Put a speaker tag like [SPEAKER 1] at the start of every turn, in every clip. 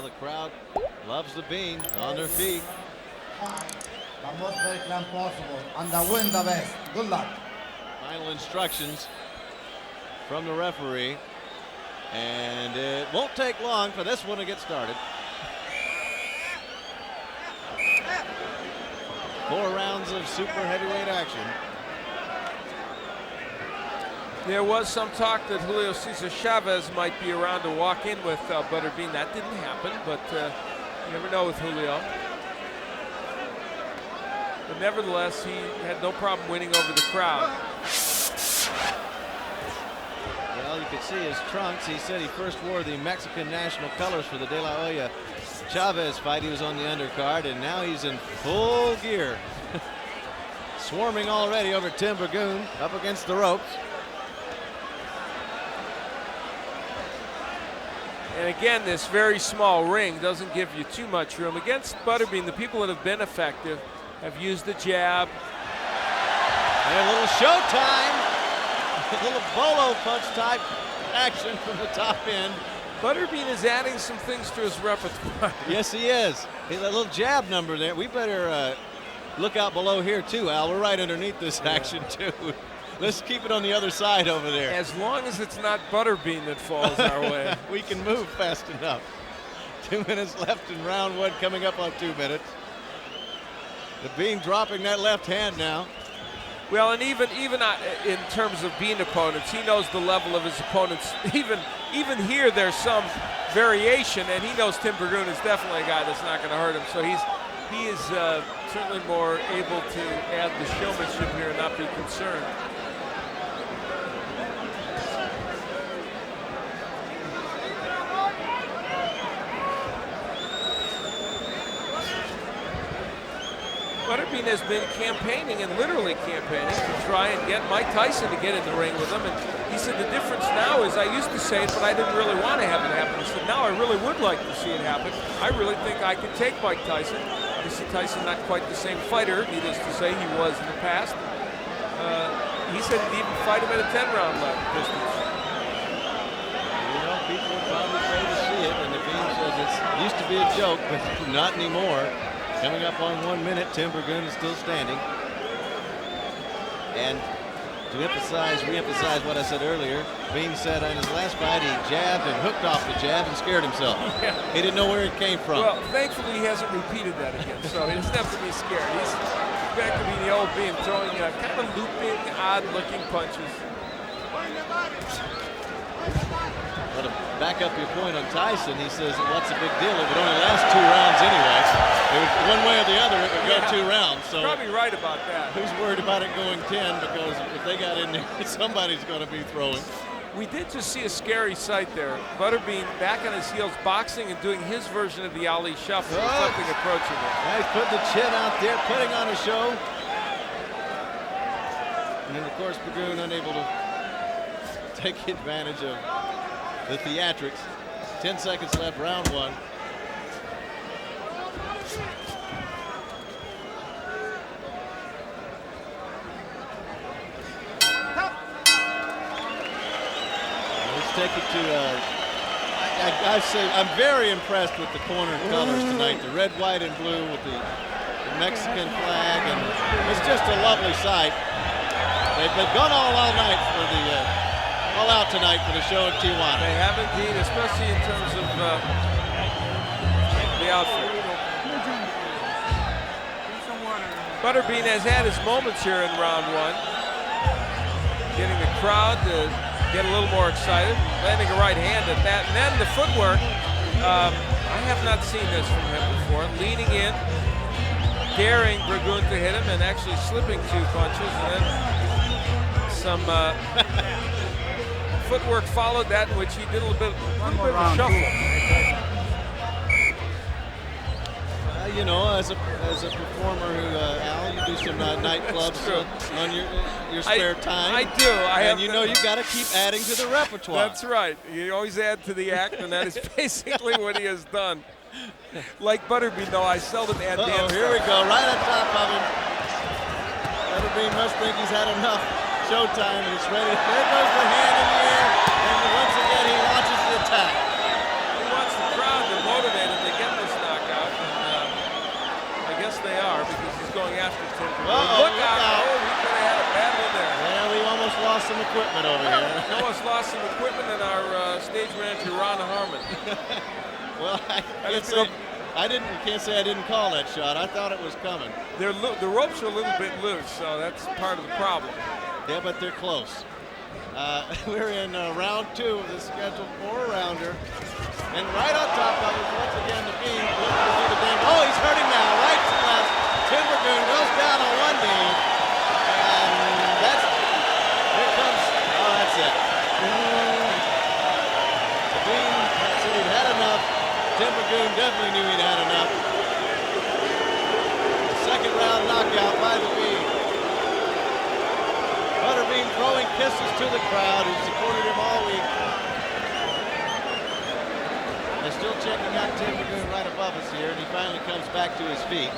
[SPEAKER 1] Well, the crowd loves the Bean on their feet.
[SPEAKER 2] The most very climb possible and the win the best. Good luck.
[SPEAKER 1] Final instructions from the referee. And it won't take long for this one to get started. 4 rounds of super heavyweight action.
[SPEAKER 3] There was some talk that Julio Cesar Chavez might be around to walk in with Butterbean. That didn't happen, but you never know with Julio. But nevertheless, he had no problem winning over the crowd.
[SPEAKER 1] Well, you could see his trunks. He said he first wore the Mexican national colors for the De La Hoya Chavez fight. He was on the undercard, and now he's in full gear. Swarming already over Tim Burgoon, up against the ropes.
[SPEAKER 3] And again, this very small ring doesn't give you too much room. Against Butterbean, the people that have been effective have used the jab.
[SPEAKER 1] And a little showtime. A little bolo punch type action from the top end.
[SPEAKER 3] Butterbean is adding some things to his repertoire.
[SPEAKER 1] Yes, he is. He's a little jab number there. We better look out below here too, Al. We're right underneath this action too. Let's keep it on the other side over there.
[SPEAKER 3] As long as it's not Butterbean that falls our way.
[SPEAKER 1] We can move fast enough. 2 minutes left in round 1, coming up on 2 minutes. The Bean dropping that left hand now.
[SPEAKER 3] Well, and even in terms of Bean opponents, he knows the level of his opponents. Even here, there's some variation, and he knows Tim Burgoon is definitely a guy that's not going to hurt him. So he is certainly more able to add the showmanship here and not be concerned. Butterbean has been campaigning, and literally campaigning, to try and get Mike Tyson to get in the ring with him. And he said the difference now is I used to say it, but I didn't really want to have it happen. He said now I really would like to see it happen. I really think I could take Mike Tyson. Obviously Tyson not quite the same fighter, needless to say, he was in the past. He said he'd even fight him at a 10-round distance.
[SPEAKER 1] You know, people would probably pay to see it, and the Bean says it used to be a joke, but not anymore. Coming up on 1 minute, Tim Burgoon is still standing. And to re-emphasize what I said earlier, Bean said in his last fight he jabbed and hooked off the jab and scared himself.
[SPEAKER 3] Yeah.
[SPEAKER 1] He didn't know where it came from.
[SPEAKER 3] Well, thankfully he hasn't repeated that again, so he doesn't have to be scared. He's back to being the old Bean, throwing kind of looping, odd-looking punches.
[SPEAKER 1] But to back up your point on Tyson, he says, what's the big deal? It would only last 2 rounds anyway. It would, one way or the other, it would go 2 rounds. So
[SPEAKER 3] probably right about that.
[SPEAKER 1] Who's worried about it going 10? Because if they got in there, somebody's going to be throwing.
[SPEAKER 3] We did just see a scary sight there. Butterbean back on his heels, boxing and doing his version of the Ali Shuffle, something approaching it.
[SPEAKER 1] Nice, putting the chin out there, putting on a show. And then, of course, Burgoon unable to take advantage of the theatrics. 10 seconds left, round 1. Let's take it to, I say, I'm very impressed with the corner colors tonight. The red, white, and blue with the Mexican flag, and it's just a lovely sight. They've gone all night for the all out tonight for the show in Tijuana.
[SPEAKER 3] They have indeed, especially in terms of the outfit. Butterbean has had his moments here in round 1, getting the crowd to get a little more excited, landing a right hand at that, and then the footwork. I have not seen this from him before. Leaning in, daring Burgoon to hit him, and actually slipping 2 punches, and then some footwork followed that, in which he did a little bit of a shuffle.
[SPEAKER 1] You know, as a performer who, Al, you do some nightclubs on your spare time.
[SPEAKER 3] I do.
[SPEAKER 1] And you know you've got to keep adding to the repertoire.
[SPEAKER 3] That's right. You always add to the act, and that is basically what he has done. Like Butterbean, though, I seldom add dance.
[SPEAKER 1] Here we go, right on top of him. Butterbean must think he's had enough showtime, and he's ready. There goes the hand in the air, and once again he launches the attack.
[SPEAKER 3] He wants the crowd to motivate him.
[SPEAKER 1] equipment over here.
[SPEAKER 3] Noah's lost some equipment and our stage manager, Ron Harmon.
[SPEAKER 1] Well, you can't say I didn't call that shot. I thought it was coming.
[SPEAKER 3] The ropes are a little bit loose, so that's part of the problem.
[SPEAKER 1] Yeah, but they're close. We're in round 2 of the scheduled 4-rounder. And right on top of it, once again, the beam. Oh, he's hurting now, right to left. Tim Burgoon goes down on one knee. And here comes, that's it. The beam said he'd had enough. Tim Burgoon definitely knew he'd had enough. The second round knockout by the beam. Butterbean throwing kisses to the crowd who supported him all week. They're still checking out Tim Burgoon right above us here, and he finally comes back to his feet.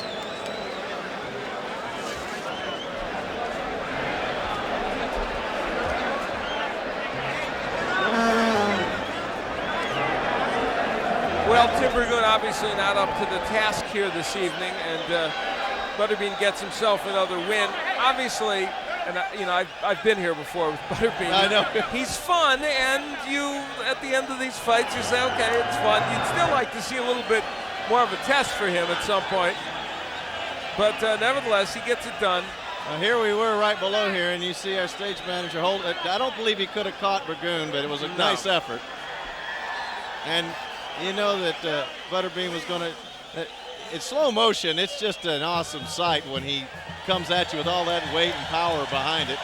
[SPEAKER 3] Well, Tim Burgoon obviously not up to the task here this evening, and Butterbean gets himself another win. Obviously, and I've been here before with Butterbean.
[SPEAKER 1] I know.
[SPEAKER 3] He's fun, and at the end of these fights, you say, okay, it's fun. You'd still like to see a little bit more of a test for him at some point. But nevertheless, he gets it done.
[SPEAKER 1] Here we were right below here, and you see our stage manager hold it. I don't believe he could have caught Burgoon, but it was a nice effort. And you know that Butterbean was going to, in slow motion, it's just an awesome sight when he comes at you with all that weight and power behind it.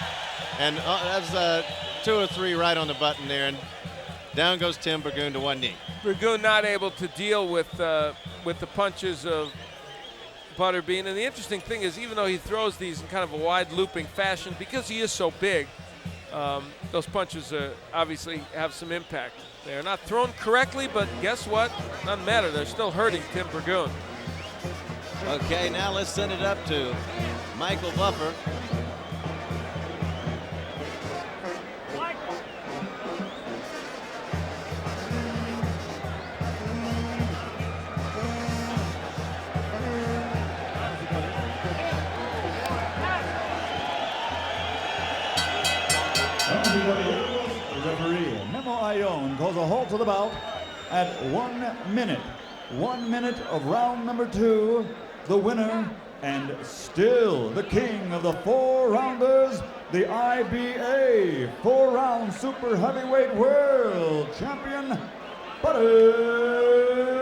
[SPEAKER 1] And that's 2 or 3 right on the button there, and down goes Tim Burgoon to one knee.
[SPEAKER 3] Burgoon not able to deal with the punches of Butterbean. And the interesting thing is, even though he throws these in kind of a wide looping fashion, because he is so big, those punches obviously have some impact. They're not thrown correctly, but guess what? Doesn't matter. They're still hurting Tim Burgoon.
[SPEAKER 1] Okay, now let's send it up to Michael Buffer.
[SPEAKER 4] The referee, Memo Ione, calls a halt to the bout at 1 minute. 1 minute of round number 2. The winner, and still the king of the 4-rounders, the IBA 4-round super heavyweight world champion, Butterbean.